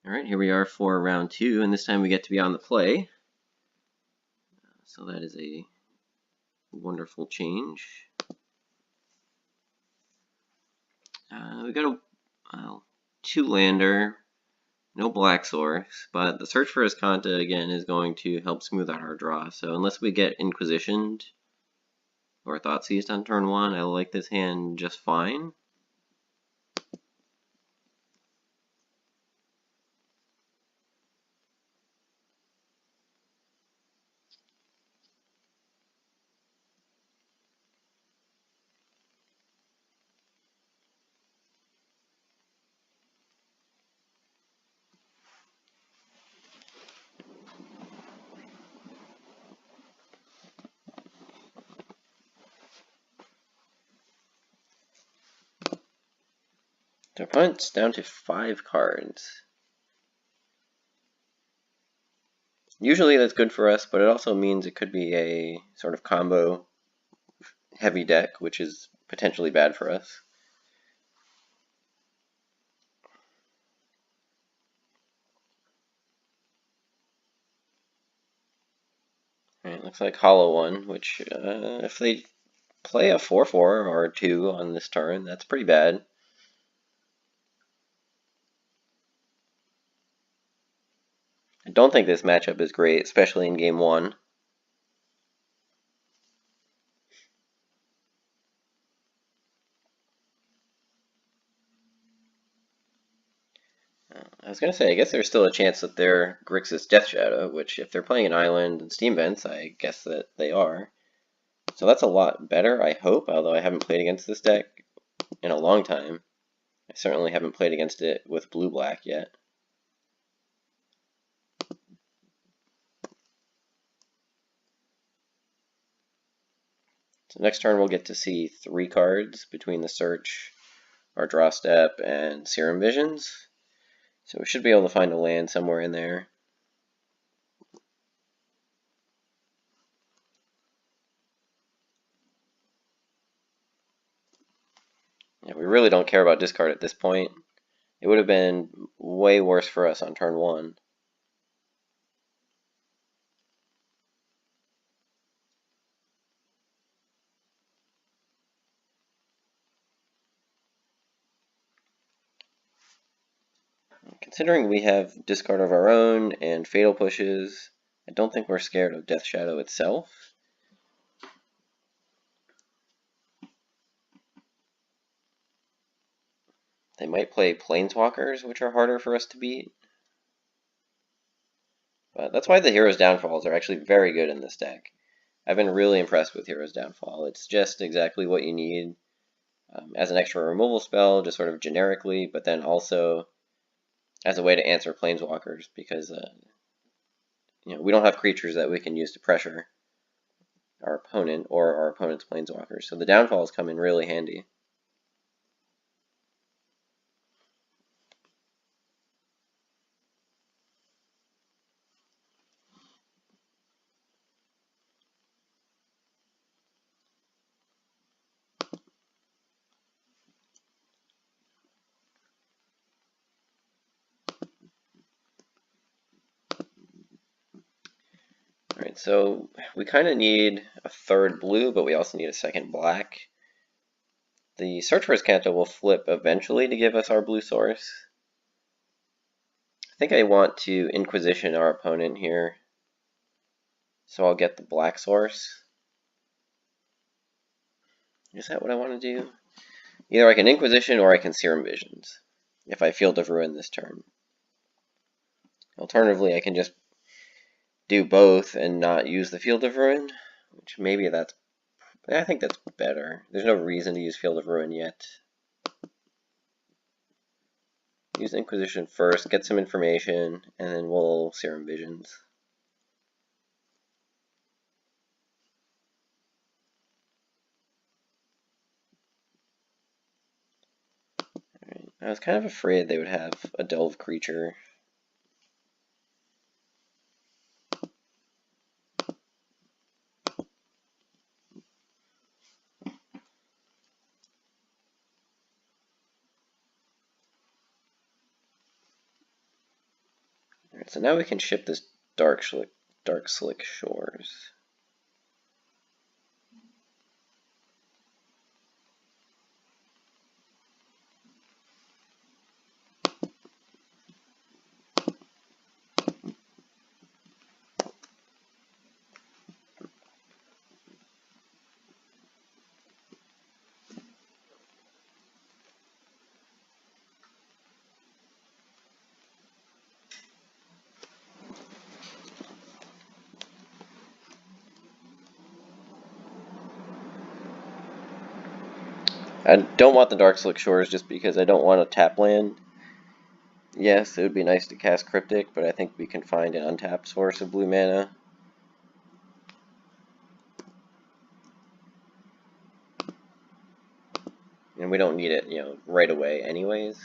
Alright, here we are for round 2, and this time we get to be on the play. So that is a wonderful change. We got a 2-lander, no black source, but the search for Azcanta again is going to help smooth out our draw. So unless we get Inquisitioned or Thoughtseized on turn 1, I like this hand just fine. The opponent's down to 5 cards. Usually that's good for us, but it also means it could be a sort of combo heavy deck, which is potentially bad for us. Alright, looks like Hollow One, which if they play a 4-4 or a 2 on this turn, that's pretty bad. I don't think this matchup is great, especially in game 1. I was going to say, I guess there's still a chance that they're Grixis Death Shadow, which if they're playing an island and Steam Vents, I guess that they are. So that's a lot better, I hope, although I haven't played against this deck in a long time. I certainly haven't played against it with blue-black yet. So next turn we'll get to see 3 cards between the Search, our Draw Step, and Serum Visions. So we should be able to find a land somewhere in there. Yeah, we really don't care about discard at this point. It would have been way worse for us on turn 1. Considering we have discard of our own and fatal pushes, I don't think we're scared of Death Shadow itself. They might play Planeswalkers, which are harder for us to beat. But that's why the Hero's Downfalls are actually very good in this deck. I've been really impressed with Hero's Downfall. It's just exactly what you need as an extra removal spell, just sort of generically, but then also as a way to answer Planeswalkers, because we don't have creatures that we can use to pressure our opponent or our opponent's Planeswalkers. So the Downfalls come in really handy. Alright, so we kind of need a third blue, but we also need a second black. The Search for Azcanta will flip eventually to give us our blue source. I think I want to Inquisition our opponent here, so I'll get the black source. Is that what I want to do? Either I can Inquisition or I can Serum Visions, if I Field of Ruin this turn. Alternatively, I can just do both and not use the Field of Ruin, which maybe that's... I think that's better. There's no reason to use Field of Ruin yet. Use Inquisition first, get some information, and then we'll Serum Visions. Right. I was kind of afraid they would have a Delve creature. So now we can ship this Dark Slick Shores. I don't want the Dark Slick Shores just because I don't want to tap land. Yes, it would be nice to cast Cryptic, but I think we can find an untapped source of blue mana. And we don't need it, right away anyways.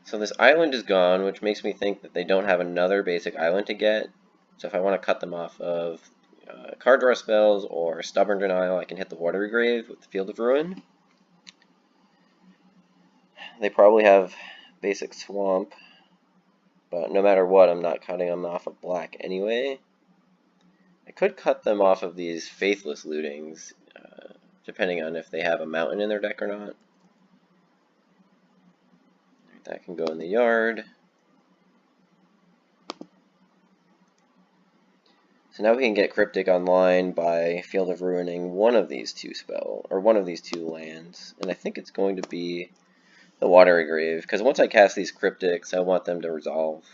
So this island is gone, which makes me think that they don't have another basic island to get. So if I want to cut them off of card draw spells or Stubborn Denial, I can hit the Watery Grave with the Field of Ruin. They probably have basic Swamp, but no matter what, I'm not cutting them off of black anyway. I could cut them off of these Faithless Lootings, depending on if they have a mountain in their deck or not. That can go in the yard. So now we can get Cryptic online by Field of Ruining one of these two lands, and I think it's going to be the Watery Grave, because once I cast these Cryptics, I want them to resolve.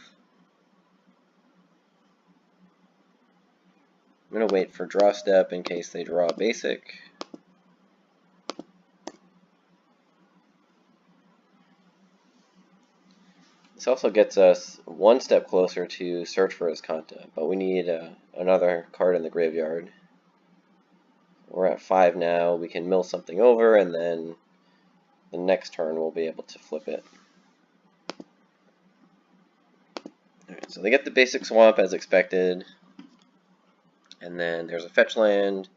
I'm going to wait for draw step in case they draw a basic. This also gets us one step closer to Search for Azcanta, but we need another card in the graveyard. We're at 5 now. We can mill something over, and then the next turn we'll be able to flip it. Alright, so they get the basic Swamp as expected, and then there's a fetch land,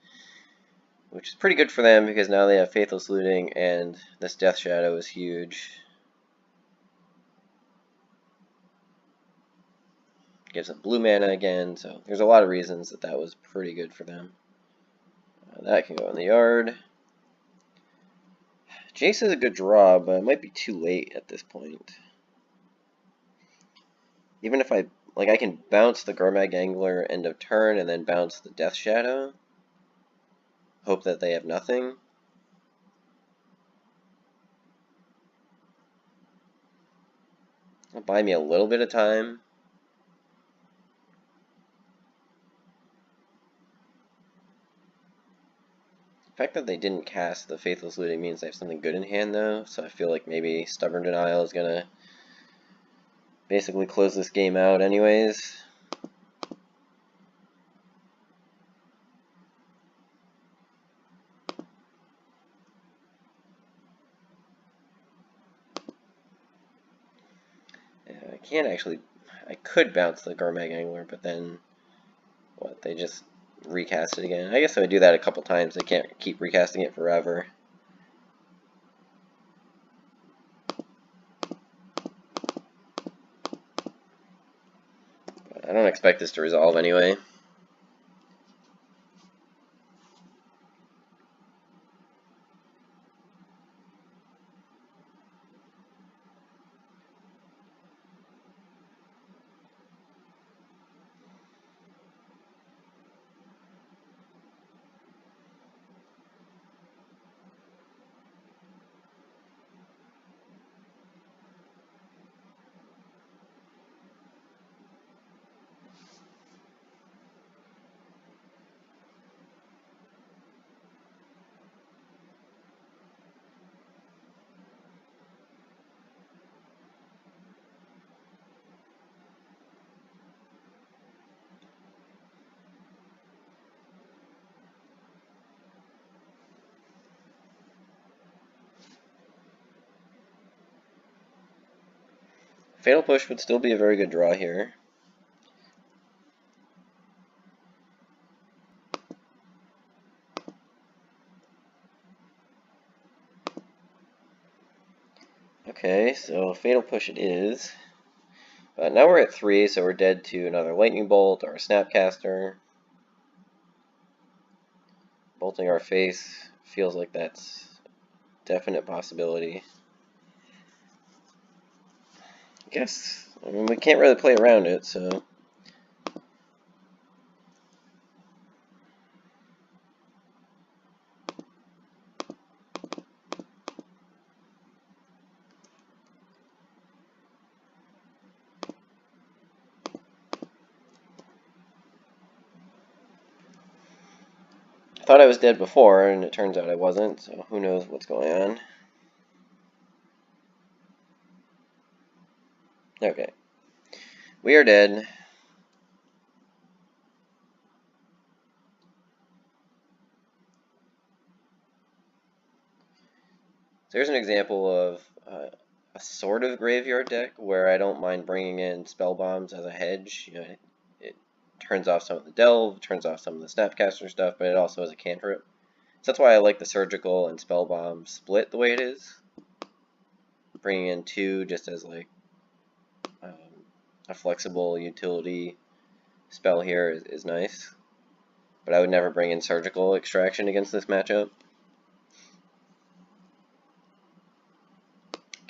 which is pretty good for them because now they have Faithless Looting, and this Death Shadow is huge. Gives them blue mana again, so there's a lot of reasons that was pretty good for them. That can go in the yard. Jace is a good draw, but it might be too late at this point. Even if I can bounce the Gurmag Angler end of turn and then bounce the Death Shadow. Hope that they have nothing. It'll buy me a little bit of time. The fact that they didn't cast the Faithless Looting means they have something good in hand, though, so I feel like maybe Stubborn Denial is going to basically close this game out anyways. I could bounce the Gurmag Angler, but then, what, they just recast it again? I guess I would do that a couple times. They can't keep recasting it forever. But I don't expect this to resolve anyway. Fatal Push would still be a very good draw here. Okay, so Fatal Push it is. But now we're at 3, so we're dead to another Lightning Bolt or a Snapcaster. Bolting our face feels like that's a definite possibility. I guess, I mean, we can't really play around it, so... I thought I was dead before, and it turns out I wasn't, so who knows what's going on. Okay. We are dead. So here's an example of a sort of graveyard deck where I don't mind bringing in spell bombs as a hedge. You know, it turns off some of the delve, turns off some of the Snapcaster stuff, but it also has a cantrip. So that's why I like the surgical and spell bomb split the way it is. Bringing in 2 just as like a flexible utility spell here is nice. But I would never bring in surgical extraction against this matchup.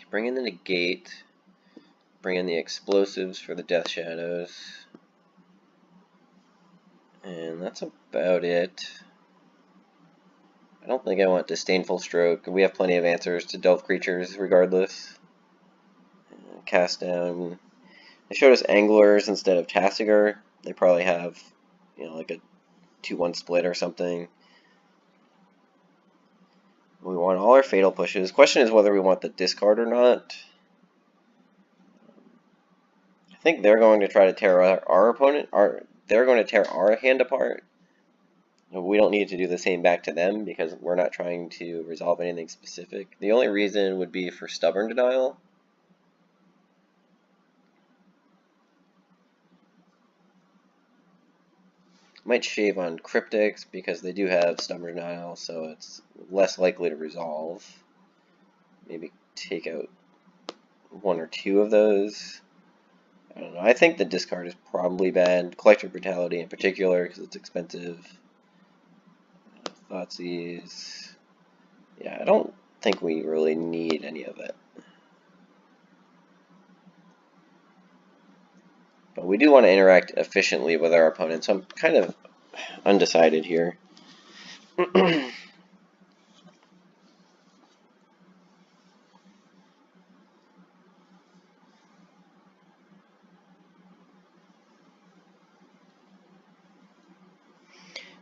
Bring in the negate, bring in the explosives for the Death Shadows, and that's about it. I don't think I want Disdainful Stroke. We have plenty of answers to Delve creatures regardless. Cast down. They showed us Anglers instead of Tasigur. They probably have, you know, like a 2-1 split or something. We want all our Fatal Pushes. Question is whether we want the discard or not. I think they're going to try to tear our opponent. They're going to tear our hand apart. We don't need to do the same back to them because we're not trying to resolve anything specific. The only reason would be for Stubborn Denial. Might shave on Cryptics because they do have Stubborn Denial, so it's less likely to resolve. Maybe take out 1 or 2 of those. I don't know. I think the discard is probably bad. Collector Brutality in particular because it's expensive. Thoughtseize. Yeah, I don't think we really need any of it. But we do want to interact efficiently with our opponent, so I'm kind of undecided here.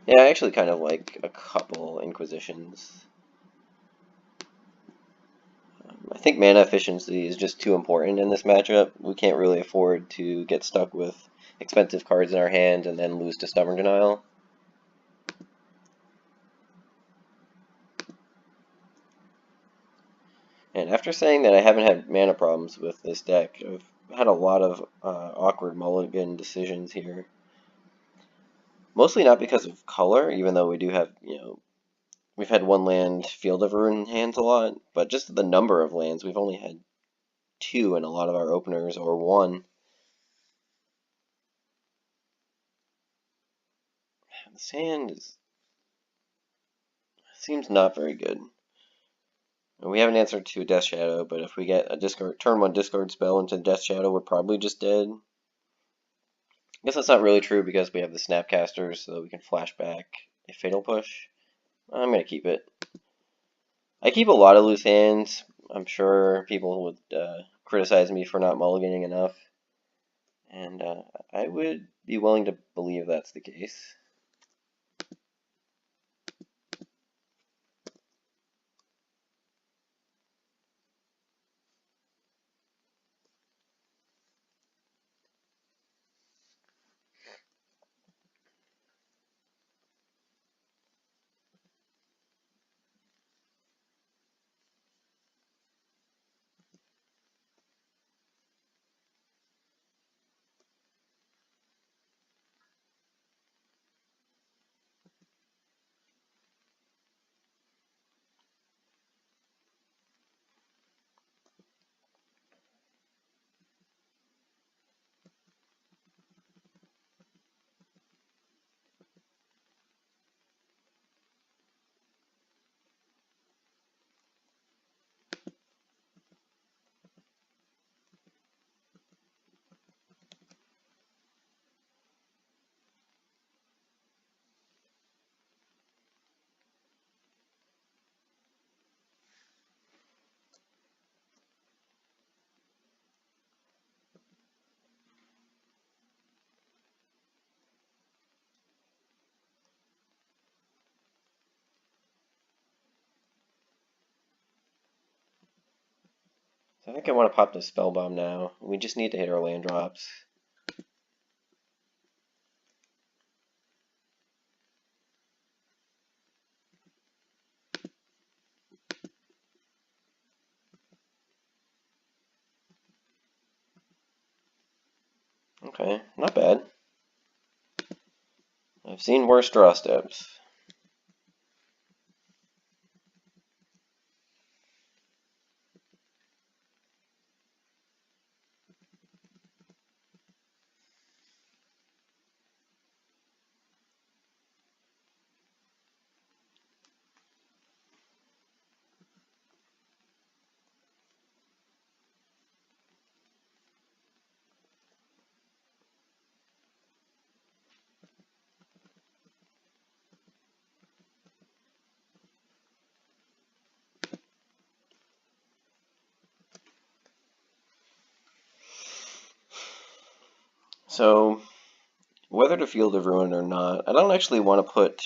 Yeah, I actually kind of like a couple Inquisitions. I think mana efficiency is just too important in this matchup. We can't really afford to get stuck with expensive cards in our hand and then lose to Stubborn Denial. And after saying that I haven't had mana problems with this deck, I've had a lot of awkward mulligan decisions here. Mostly not because of color, even though we do have, you know, we've had 1 land Field of Ruin hands a lot, but just the number of lands. We've only had 2 in a lot of our openers, or 1. This hand seems not very good. And we have an answer to a Death Shadow, but if we get a turn 1 discard spell into Death Shadow, we're probably just dead. I guess that's not really true because we have the Snapcasters, so that we can flash back a Fatal Push. I'm going to keep it. I keep a lot of loose hands. I'm sure people would criticize me for not mulliganing enough. And I would be willing to believe that's the case. I think I want to pop the Spell Bomb now. We just need to hit our land drops. Okay, not bad. I've seen worse draw steps. So, whether to Field of Ruin or not, I don't actually want to put...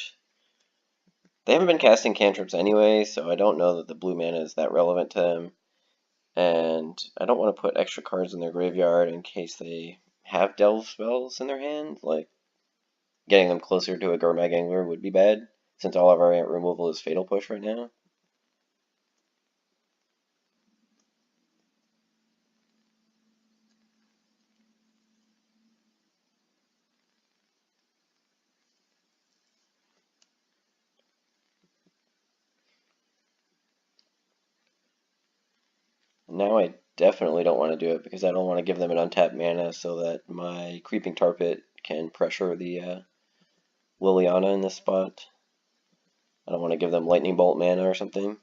They haven't been casting cantrips anyway, so I don't know that the blue mana is that relevant to them. And I don't want to put extra cards in their graveyard in case they have delve spells in their hand. Like, getting them closer to a Gurmag Angler would be bad, since all of our ant removal is Fatal Push right now. Now I definitely don't want to do it because I don't want to give them an untapped mana so that my Creeping Tar Pit can pressure the Liliana in this spot. I don't want to give them Lightning Bolt mana or something.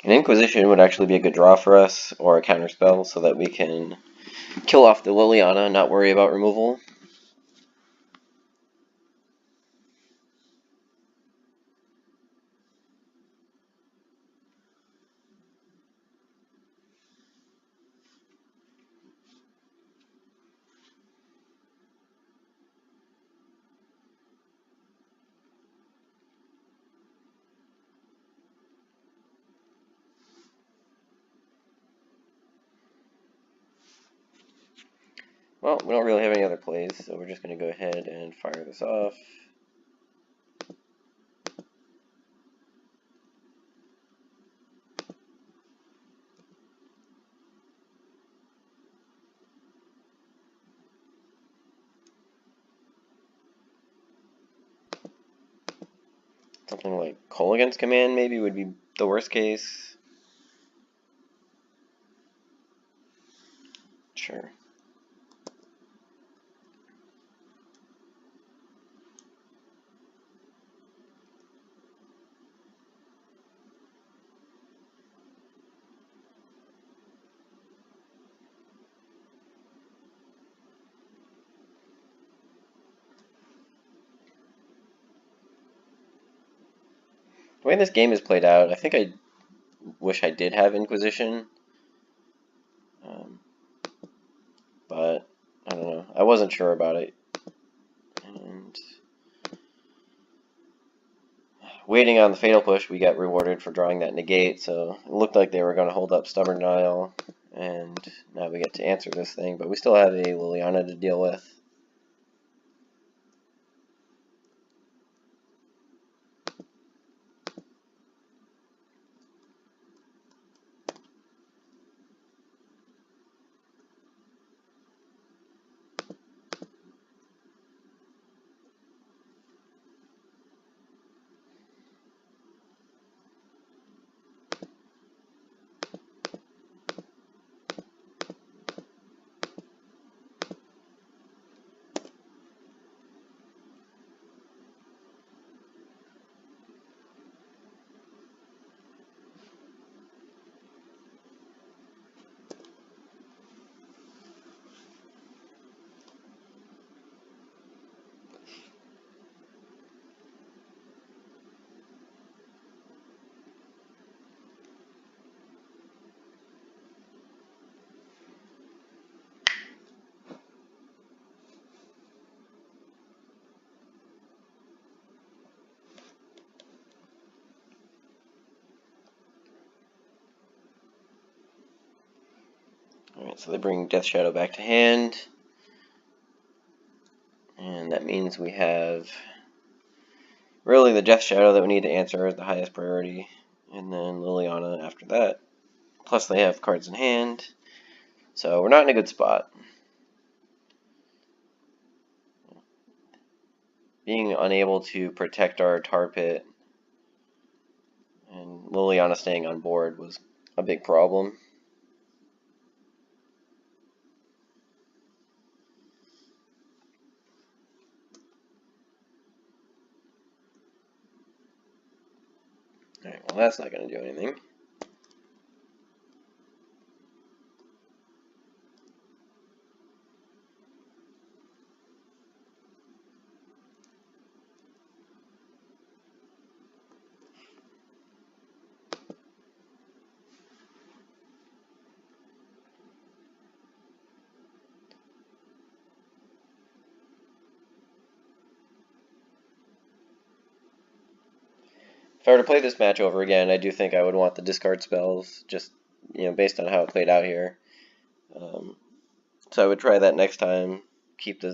An Inquisition would actually be a good draw for us, or a counterspell, so that we can kill off the Liliana and not worry about removal. Well, we don't really have any other plays, so we're just going to go ahead and fire this off. Something like Kolaghan's Command maybe would be the worst case. Sure. The way this game is played out, I think I wish I did have Inquisition. But, I don't know. I wasn't sure about it. And waiting on the Fatal Push, we got rewarded for drawing that negate, so it looked like they were going to hold up Stubborn Denial, and now we get to answer this thing, but we still have a Liliana to deal with. Alright, so they bring Death Shadow back to hand. And that means we have really the Death Shadow that we need to answer as the highest priority. And then Liliana after that. Plus they have cards in hand. So we're not in a good spot. Being unable to protect our tar pit and Liliana staying on board was a big problem. Alright, well that's not going to do anything. If I were to play this match over again, I do think I would want the discard spells, just based on how it played out here. So I would try that next time. Keep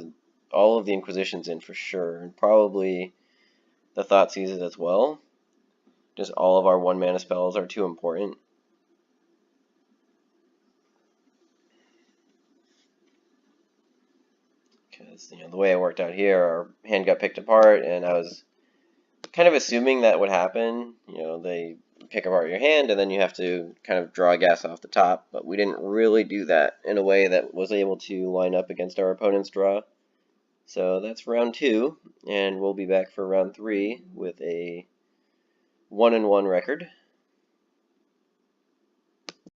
all of the Inquisitions in for sure, and probably the Thoughtseizes as well. Just all of our 1-mana spells are too important. Because the way it worked out here, our hand got picked apart, and I was kind of assuming that would happen. They pick apart your hand, and then you have to kind of draw gas off the top. But we didn't really do that in a way that was able to line up against our opponent's draw. So that's round 2, and we'll be back for round 3 with a 1-1 record.